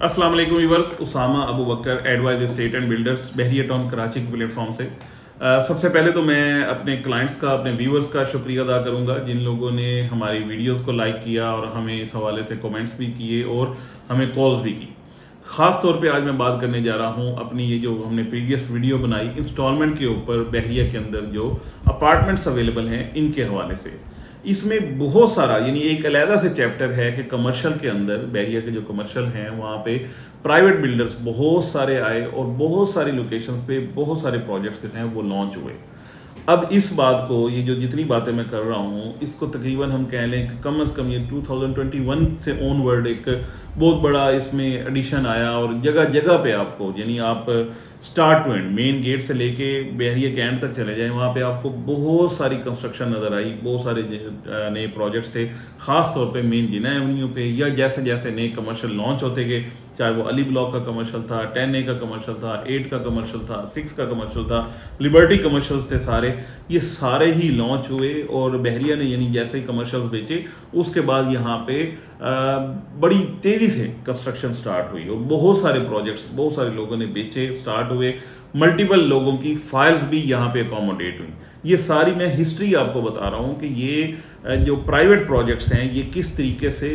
अस्सलाम वालेकुम viewers, Usama Abu Bakr advice state and builders Bahria town Karachi के प्लेटफॉर्म से सबसे पहले तो मैं अपने क्लाइंट्स का, अपने व्यूअर्स का शुक्रिया अदा करूंगा जिन लोगों ने हमारी वीडियोस को लाइक किया और हमें इस हवाले से कमेंट्स भी किए और हमें कॉल्स भी की। ख़ास तौर पे आज मैं बात करने जा रहा हूँ अपनी ये जो हमने प्रीवियस वीडियो बनाई इंस्टॉलमेंट के ऊपर बहरिया के अंदर जो अपार्टमेंट्स अवेलेबल हैं इनके हवाले से। इसमें बहुत सारा यानी एक अलहदा से चैप्टर है कि कमर्शियल के अंदर बहरिया के जो कमर्शियल हैं वहाँ पे प्राइवेट बिल्डर्स बहुत सारे आए और बहुत सारी लोकेशंस पे बहुत सारे प्रोजेक्ट्स जो हैं वो लॉन्च हुए। अब इस बात को, ये जो जितनी बातें मैं कर रहा हूँ, इसको तकरीबन हम कह लें कि कम से कम ये 2021 से ऑनवर्ड एक बहुत बड़ा इसमें एडिशन आया और जगह जगह पे आपको, यानी आप start to end main gate से लेके बहरिया के एंड तक चले जाएं, वहाँ पे आपको बहुत सारी कंस्ट्रक्शन नज़र आई, बहुत सारे नए प्रोजेक्ट्स थे, ख़ास तौर पे मेन जिना एवेन्यू पे, या जैसे जैसे नए कमर्शियल लॉन्च होते गए, चाहे वो अली ब्लॉक का कमर्शियल था, 10A का कमर्शियल था, 8 का कमर्शियल था, 6 का कमर्शियल था, लिबर्टी कमर्शियल्स थे, सारे ये सारे ही लॉन्च हुए। और बहरिया ने यानी जैसे ही कमर्शियल्स बेचे उसके बाद यहाँ पे बड़ी तेज़ी से कंस्ट्रक्शन स्टार्ट हुई और बहुत सारे प्रोजेक्ट्स बहुत सारे लोगों ने बेचे, स्टार्ट हुए, मल्टीपल लोगों की फाइल्स भी यहाँ पे अकोमोडेट हुई। ये सारी मैं हिस्ट्री आपको बता रहा हूँ कि ये जो प्राइवेट प्रोजेक्ट्स हैं ये किस तरीके से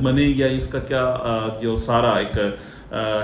बने, या इसका क्या जो सारा एक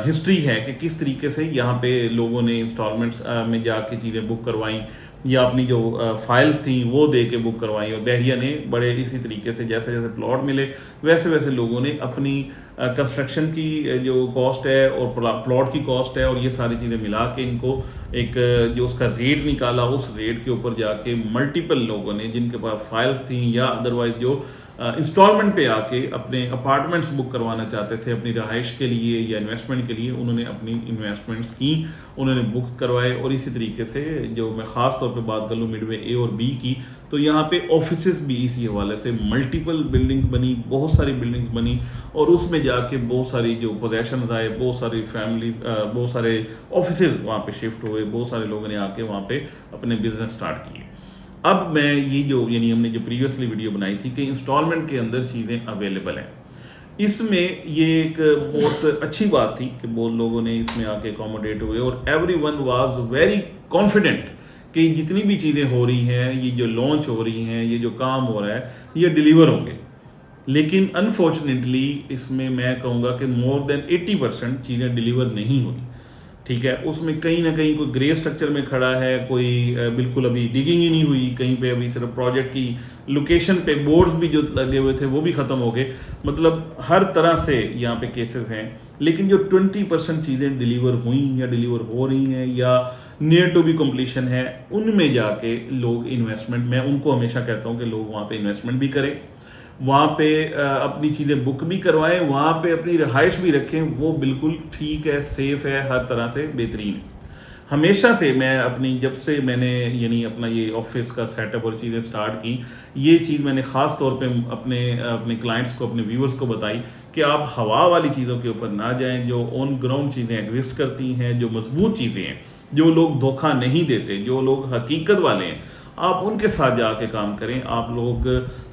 हिस्ट्री है कि किस तरीके से यहाँ पे लोगों ने इंस्टॉलमेंट्स में जाके चीज़ें बुक करवाई या अपनी जो फाइल्स थी वो दे के बुक करवाई। और बहरिया ने बड़े इसी तरीके से जैसे जैसे प्लॉट मिले वैसे वैसे लोगों ने अपनी कंस्ट्रक्शन की जो कॉस्ट है और प्लॉट की कॉस्ट है और ये सारी चीज़ें मिला के इनको एक जो उसका रेट निकाला, उस रेट के ऊपर जाके मल्टीपल लोगों ने जिनके पास फाइल्स थी या अदरवाइज जो इंस्टॉलमेंट पे आके अपने अपार्टमेंट्स बुक करवाना चाहते थे अपनी रहाइश के लिए या इन्वेस्टमेंट के लिए, उन्होंने अपनी इन्वेस्टमेंट्स की, उन्होंने बुक करवाए। और इसी तरीके से जो मैं ख़ास तौर पे बात कर लूँ मिडवे ए और बी की, तो यहाँ पे ऑफिसेज भी इसी हवाले से मल्टीपल बिल्डिंग्स बनी, बहुत सारी बिल्डिंग्स बनी और उसमें जाके बहुत सारी जो पोजेशंस आए, बहुत सारी फैमिली, बहुत सारे ऑफिसेज वहाँ पे शिफ्ट हुए, बहुत सारे लोगों ने आके वहाँ पे अपने बिजनेस स्टार्ट किए। अब मैं ये जो यानी हमने जो प्रीवियसली वीडियो बनाई थी कि इंस्टॉलमेंट के अंदर चीज़ें अवेलेबल हैं, इसमें ये एक बहुत अच्छी बात थी कि बहुत लोगों ने इसमें आके अकोमोडेट हुए और एवरीवन वाज वेरी कॉन्फिडेंट कि जितनी भी चीज़ें हो रही हैं, ये जो लॉन्च हो रही हैं, ये जो काम हो रहा है, ये डिलीवर होंगे। लेकिन अनफॉर्चुनेटली इसमें मैं कहूँगा कि मोर देन 80% चीज़ें डिलीवर नहीं हुई। ठीक है, उसमें कहीं ना कहीं कोई ग्रे स्ट्रक्चर में खड़ा है, कोई बिल्कुल अभी डिगिंग ही नहीं हुई, कहीं पे अभी सिर्फ प्रोजेक्ट की लोकेशन पे बोर्ड्स भी जो लगे हुए थे वो भी ख़त्म हो गए। मतलब हर तरह से यहाँ पे केसेस हैं। लेकिन जो 20% चीज़ें डिलीवर हुई या डिलीवर हो रही हैं या नियर टू बी कम्प्लीशन है, उनमें जाके लोग इन्वेस्टमेंट, मैं उनको हमेशा कहता हूँ कि लोग वहाँ पे इन्वेस्टमेंट भी करें, वहाँ पे अपनी चीज़ें बुक भी करवाएं, वहाँ पे अपनी रहाइश भी रखें, वो बिल्कुल ठीक है, सेफ़ है, हर तरह से बेहतरीन है। हमेशा से मैं अपनी, जब से मैंने यानी अपना ये ऑफिस का सेटअप और चीज़ें स्टार्ट की, ये चीज़ मैंने ख़ास तौर पे अपने अपने क्लाइंट्स को, अपने व्यूअर्स को बताई कि आप हवा वाली चीज़ों के ऊपर ना जाएं, जो ऑन ग्राउंड चीज़ें एग्जिस्ट करती हैं, जो मजबूत चीज़ें हैं, जो लोग धोखा नहीं देते, जो लोग हकीकत वाले हैं, आप उनके साथ जाके काम करें। आप लोग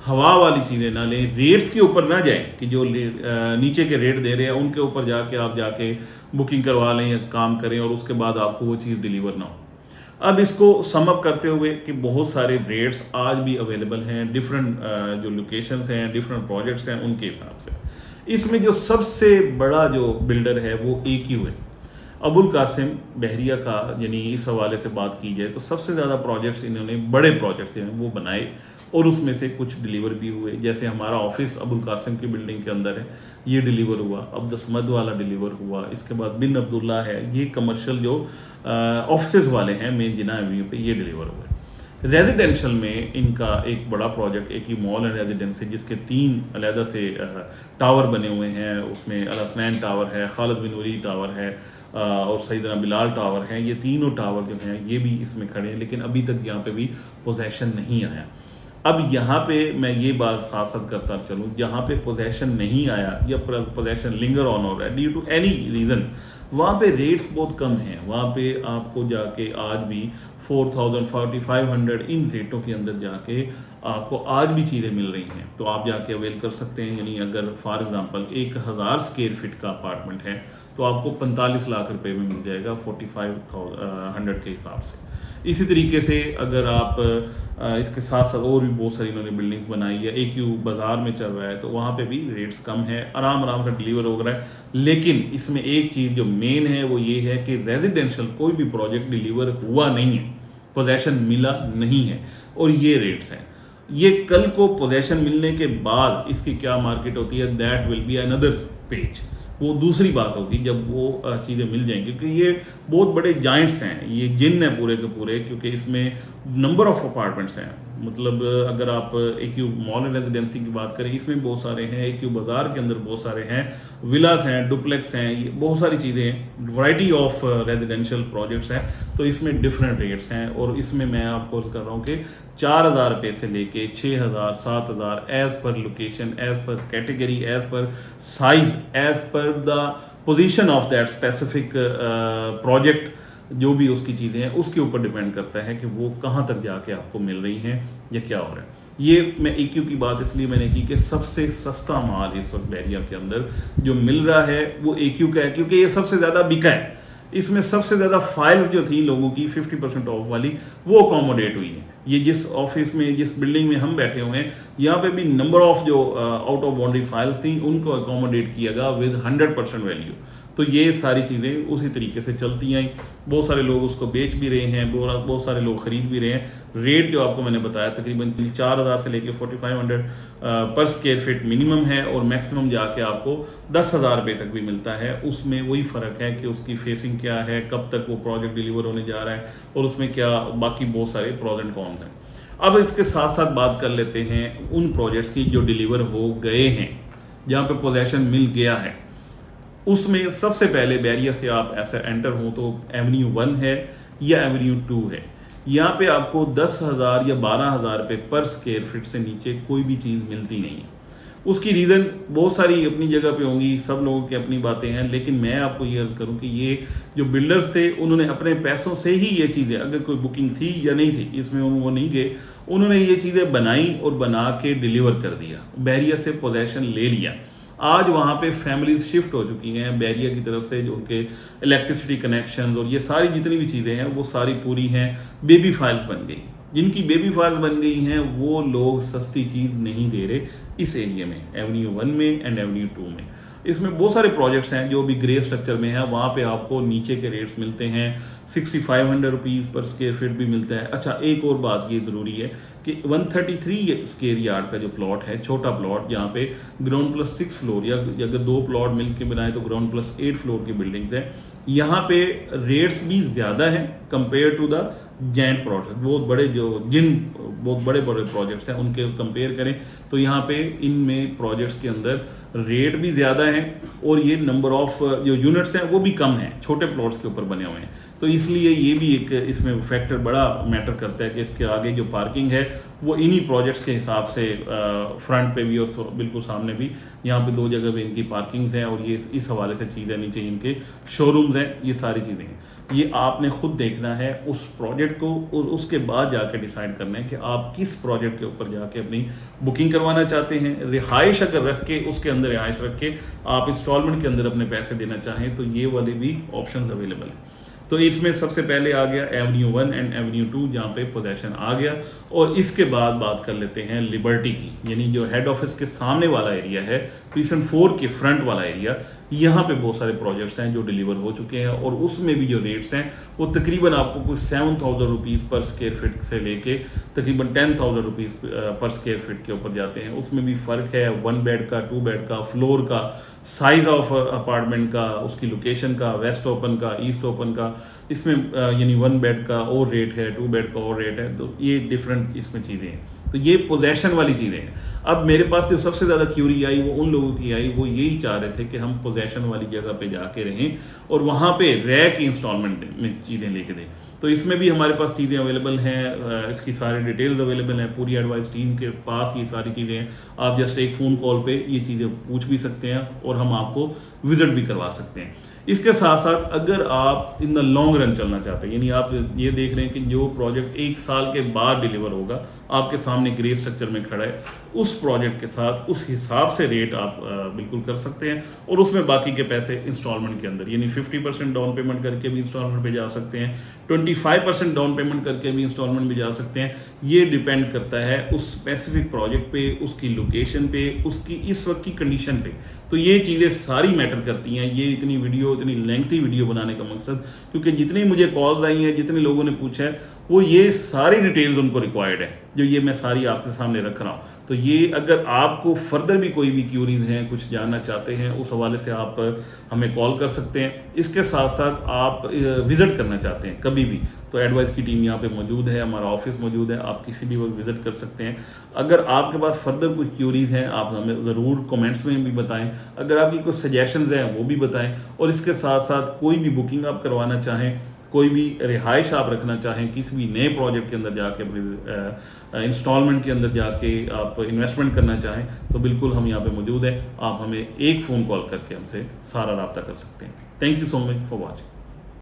हवा वाली चीज़ें ना लें, रेट्स के ऊपर ना जाएं कि जो नीचे के रेट दे रहे हैं उनके ऊपर जाके बुकिंग करवा लें या काम करें और उसके बाद आपको वो चीज़ डिलीवर ना हो। अब इसको सम अप करते हुए कि बहुत सारे रेट्स आज भी अवेलेबल हैं, डिफरेंट जो लोकेशंस हैं, डिफरेंट प्रोजेक्ट्स हैं, उनके हिसाब से। इसमें जो सबसे बड़ा जो बिल्डर है वो AQ है, अबुल कासिम बहरिया का। यानी इस हवाले से बात की जाए तो सबसे ज़्यादा प्रोजेक्ट्स इन्होंने, बड़े प्रोजेक्ट्स हैं वो बनाए और उसमें से कुछ डिलीवर भी हुए। जैसे हमारा ऑफिस अबुल कासिम की बिल्डिंग के अंदर है, ये डिलीवर हुआ। अब्दुल समद वाला डिलीवर हुआ। इसके बाद बिन अब्दुल्ला है, ये कमर्शियल जो ऑफिस वाले हैं मेन जिना एवेन्यू पे, ये डिलीवर हुए। रेजिडेंशियल में इनका एक बड़ा प्रोजेक्ट, एक ही मॉल एंड रेजिडेंसी, जिसके 3 अलहदा से टावर बने हुए हैं। उसमें अल हसनैन टावर है, खालिद बिन वलीद टावर है और सैयदना बिलाल टावर हैं। ये तीनों टावर जो हैं ये भी इसमें खड़े हैं, लेकिन अभी तक यहाँ पे भी पोजेशन नहीं आया। अब यहाँ पे मैं ये बात साथ साथ करता चलूँ, जहाँ पे पोजेशन नहीं आया या पोजेशन लिंगर ऑन हो रहा है ड्यू टू एनी रीज़न, वहाँ पे रेट्स बहुत कम हैं। वहाँ पे आपको जाके आज भी 4000 4500 इन रेटों के अंदर जाके आपको आज भी चीज़ें मिल रही हैं, तो आप जाके अवेल कर सकते हैं। यानी अगर फॉर एग्जांपल 1000 स्क्वायर फीट का अपार्टमेंट है तो आपको 45 लाख रुपए में मिल जाएगा 4500 के हिसाब से। इसी तरीके से अगर आप इसके साथ साथ और भी बहुत सारी इन्होंने बिल्डिंग्स बनाई है, AQ बाज़ार में चल रहा है तो वहाँ पे भी रेट्स कम है, आराम आराम से डिलीवर हो रहा है। लेकिन इसमें एक चीज़ जो मेन है वो ये है कि रेजिडेंशियल कोई भी प्रोजेक्ट डिलीवर हुआ नहीं है, पोजेसन मिला नहीं है, और ये रेट्स हैं। ये कल को पोजेसन मिलने के बाद इसकी क्या मार्केट होती है, that will be another page, वो दूसरी बात होगी जब वो चीज़ें मिल जाएंगी। क्योंकि ये बहुत बड़े जाइंट्स हैं, ये जिन हैं पूरे के पूरे, क्योंकि इसमें नंबर ऑफ अपार्टमेंट्स हैं। मतलब अगर आप AQ मॉल एंड रेजिडेंसी की बात करें, इसमें बहुत सारे हैं, AQ बाज़ार के अंदर बहुत सारे हैं, विलास हैं, डुप्लेक्स हैं, ये बहुत सारी चीज़ें हैं, वैरायटी ऑफ रेजिडेंशियल प्रोजेक्ट्स हैं। तो इसमें डिफरेंट रेट्स हैं, और इसमें मैं आपको कर रहा हूँ कि 4000 रुपये से लेके 6000 7000 as per location, as per category, as per size, as per the position of that specific project, जो भी उसकी चीज़ें हैं उसके ऊपर डिपेंड करता है कि वो कहाँ तक जाके आपको मिल रही हैं या क्या हो रहा है। ये मैं AQ की बात इसलिए मैंने की कि सबसे सस्ता माल इस वक्त बैरिया के अंदर जो मिल रहा है वो AQ का है, क्योंकि ये सबसे ज़्यादा बिका है। इसमें सबसे ज़्यादा फाइल्स जो थी लोगों की 50% ऑफ वाली, वो अकोमोडेट हुई हैं। ये जिस ऑफिस में, जिस बिल्डिंग में हम बैठे हुए हैं, यहाँ पे भी नंबर ऑफ जो आउट ऑफ बाउंड्री फाइल्स थी उनको अकोमोडेट किया गया विद 100% वैल्यू। तो ये सारी चीज़ें उसी तरीके से चलती आई। बहुत सारे लोग उसको बेच भी रहे हैं, बहुत सारे लोग ख़रीद भी रहे हैं। रेट जो आपको मैंने बताया तकरीबन 4000 से लेके 4500 पर स्क्वायर फीट मिनिमम है, और मैक्सिमम जाके आपको 10,000 रुपये तक भी मिलता है। उसमें वही फ़र्क है कि उसकी फेसिंग क्या है, कब तक वो प्रोजेक्ट डिलीवर होने जा रहा है, और उसमें क्या बाकी बहुत सारे प्रोज एंड कॉन्स हैं। अब इसके साथ साथ बात कर लेते हैं उन प्रोजेक्ट्स की जो डिलीवर हो गए हैं, जहाँ पे पोजेसन मिल गया है। उसमें सबसे पहले बैरिया से आप ऐसा एंटर हो तो एवेन्यू 1 है या एवेन्यू 2 है। यहाँ पे आपको 10,000 या 12,000 रुपये पर स्क्वायर फीट से नीचे कोई भी चीज़ मिलती नहीं है। उसकी रीज़न बहुत सारी अपनी जगह पे होंगी, सब लोगों की अपनी बातें हैं, लेकिन मैं आपको ये अर्ज़ करूँ कि ये जो बिल्डर्स थे उन्होंने अपने पैसों से ही ये चीज़ें, अगर कोई बुकिंग थी या नहीं थी इसमें वो नहीं गए, उन्होंने ये चीज़ें बनाई और बना के डिलीवर कर दिया, बैरिया से पोजेसन ले लिया। आज वहाँ पे फैमिलीज शिफ्ट हो चुकी हैं बैरिया की तरफ से, जो उनके इलेक्ट्रिसिटी कनेक्शन और ये सारी जितनी भी चीज़ें हैं वो सारी पूरी हैं, बेबी फाइल्स बन गई। जिनकी बेबी फाइल्स बन गई हैं वो लोग सस्ती चीज़ नहीं दे रहे इस एरिया में, एवेन्यू 1 में एंड एवेन्यू 2 में। इसमें बहुत सारे प्रोजेक्ट्स हैं जो भी ग्रे स्ट्रक्चर में है, वहाँ पे आपको नीचे के रेट्स मिलते हैं, 6500 रुपीज़ पर स्क्वायर फीट भी मिलता है। अच्छा, एक और बात ये ज़रूरी है कि 133 स्क्वायर यार्ड का जो प्लॉट है, छोटा प्लॉट, जहाँ पे ग्राउंड प्लस 6 फ्लोर या अगर 2 प्लॉट मिल के बनाए तो ग्राउंड प्लस 8 फ्लोर की बिल्डिंग्स हैं, यहाँ पे रेट्स भी ज़्यादा हैं compare to the giant project. बहुत बड़े बहुत बड़े प्रोजेक्ट्स हैं उनके कंपेयर करें तो यहाँ पे इनमें प्रोजेक्ट्स के अंदर रेट भी ज़्यादा है, और ये नंबर ऑफ जो यूनिट्स हैं वो भी कम हैं, छोटे प्लॉट्स के ऊपर बने हुए हैं। तो इसलिए ये भी एक इसमें फैक्टर बड़ा मैटर करता है कि इसके आगे जो पार्किंग है वो इन्हीं प्रोजेक्ट्स के हिसाब से फ्रंट पे भी और बिल्कुल सामने भी, यहाँ पे 2 जगह पे इनकी पार्किंग्स हैं, और ये इस हवाले से चीज़ें नीचे इनके शोरूम्स हैं, ये सारी चीज़ें हैं। ये आपने खुद देखना है उस प्रोजेक्ट को, और उसके बाद जाकर डिसाइड करना है कि आप किस प्रोजेक्ट के ऊपर जाके अपनी बुकिंग करवाना चाहते हैं। रिहाइश अगर रख के, उसके अंदर रिहाइश रख के आप इंस्टॉलमेंट के अंदर अपने पैसे देना चाहें तो ये वाले भी ऑप्शंस अवेलेबल हैं। तो इसमें सबसे पहले आ गया एवेन्यू 1 एंड एवेन्यू 2, जहाँ पे पोजेसन आ गया। और इसके बाद बात कर लेते हैं लिबर्टी की, यानी जो हेड ऑफिस के सामने वाला एरिया है, प्रीसेंट 4 के फ्रंट वाला एरिया। यहाँ पे बहुत सारे प्रोजेक्ट्स हैं जो डिलीवर हो चुके हैं, और उसमें भी जो रेट्स हैं वो तकरीबन आपको कोई 7000 रुपीज़ पर स्क्वायर फीट से लेके तकरीबन 10,000 रुपीज़ पर स्क्वायर फीट के ऊपर जाते हैं। उसमें भी फ़र्क है 1 बेड का, 2 बेड का, फ्लोर का, साइज़ ऑफ अपार्टमेंट का, उसकी लोकेशन का, वेस्ट ओपन का, ईस्ट ओपन का। इसमें यानी 1 बेड का और रेट है, 2 बेड का और रेट है, तो ये डिफरेंट इसमें चीज़ें हैं। तो ये पोजेसन वाली चीज़ें हैं। अब मेरे पास जो सबसे ज़्यादा क्यूरी आई वो उन लोगों की आई, वो यही चाह रहे थे कि हम पोजेसन वाली जगह पे जाके रहें और वहाँ पे रह के इंस्टॉलमेंट में चीज़ें लेके दें। तो तो इसमें भी हमारे पास चीज़ें अवेलेबल हैं, इसकी सारी डिटेल्स अवेलेबल हैं, पूरी एडवाइस टीम के पास ये सारी चीज़ें हैं। आप जस्ट एक फ़ोन कॉल पे ये चीज़ें पूछ भी सकते हैं और हम आपको विजिट भी करवा सकते हैं। इसके साथ साथ अगर आप इन द लॉन्ग रन चलना चाहते हैं, यानी आप ये देख रहे हैं कि जो प्रोजेक्ट 1 साल के बाद डिलीवर होगा, आपके सामने ग्रे स्ट्रक्चर में खड़ा है, उस प्रोजेक्ट के साथ उस हिसाब से रेट आप बिल्कुल कर सकते हैं और उसमें बाकी के पैसे इंस्टॉलमेंट के अंदर, यानी 50% डाउन पेमेंट करके भी इंस्टॉलमेंट पे जा सकते हैं, 25% डाउन पेमेंट करके भी इंस्टॉलमेंट में जा सकते हैं। ये डिपेंड करता है उस स्पेसिफिक प्रोजेक्ट पे, उसकी लोकेशन पे, उसकी इस वक्त की कंडीशन पे। तो ये चीज़ें सारी मैटर करती हैं। ये इतनी लेंथी वीडियो बनाने का मकसद, क्योंकि जितनी मुझे कॉल्स आई हैं, जितने लोगों ने पूछा है, वो ये सारी डिटेल्स उनको रिक्वायर्ड है जो ये मैं सारी आपके सामने रख रहा हूँ। तो ये अगर आपको फर्दर भी कोई भी क्यूरीज हैं, कुछ जानना चाहते हैं, उस हवाले से आप हमें कॉल कर सकते हैं। इसके साथ साथ आप विज़िट करना चाहते हैं कभी भी, तो एडवाइस की टीम यहाँ पे मौजूद है, हमारा ऑफिस मौजूद है, आप किसी भी वक्त विज़िट कर सकते हैं। अगर आपके पास फर्दर कुछ क्यूरीज हैं, आप हमें ज़रूर कमेंट्स में भी बताएं। अगर आपकी कुछ सजेशंस हैं वो भी बताएं, और इसके साथ साथ कोई भी बुकिंग आप करवाना चाहें, कोई भी रिहाइश आप रखना चाहें, किसी भी नए प्रोजेक्ट के अंदर जाके इंस्टॉलमेंट के अंदर जाके आप इन्वेस्टमेंट करना चाहें, तो बिल्कुल हम यहाँ पे मौजूद हैं। आप हमें एक फ़ोन कॉल करके हमसे सारा राब्ता कर सकते हैं। Thank you so much for watching.